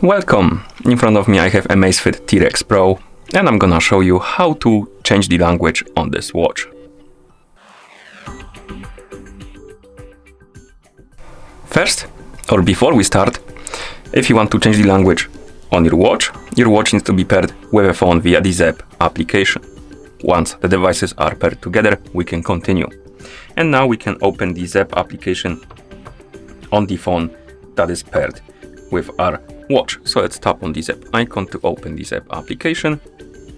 Welcome! In front of me I have AMAZFIT T-Rex Pro and I'm gonna show you how to change the language on this watch. First, or before we start, if you want to change the language on your watch needs to be paired with a phone via the ZEP application. Once the devices are paired together, we can continue. And now we can open the ZEP application on the phone that is paired with our watch. So let's tap on the ZEP icon to open the ZEP application.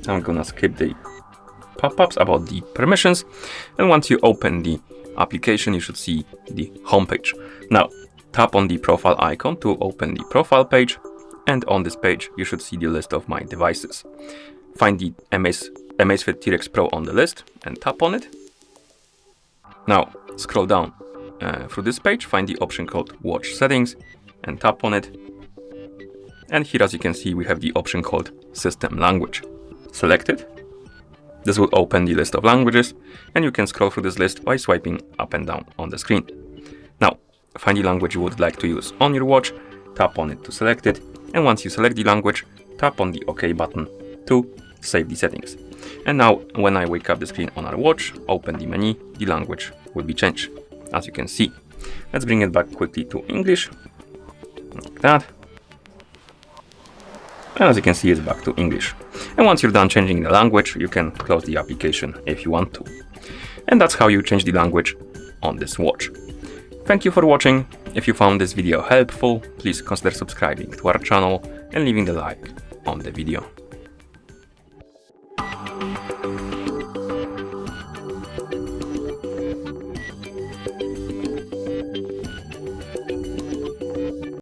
I'm gonna skip the pop-ups about the permissions. And once you open the application, you should see the home page. Now, tap on the profile icon to open the profile page. And on this page, you should see the list of my devices. Find the AMAZFIT T-Rex Pro on the list and tap on it. Now, scroll down through this page, find the option called Watch Settings and tap on it. And here, as you can see, we have the option called System Language. Select it. This will open the list of languages, and you can scroll through this list by swiping up and down on the screen. Now, find the language you would like to use on your watch, tap on it to select it, and once you select the language, tap on the OK button to save the settings. And now, when I wake up the screen on our watch, open the menu, the language will be changed, as you can see. Let's bring it back quickly to English, like that. And as you can see, it's back to English. And once you're done changing the language, you can close the application if you want to. And that's how you change the language on this watch. Thank you for watching. If you found this video helpful, please consider subscribing to our channel and leaving the like on the video.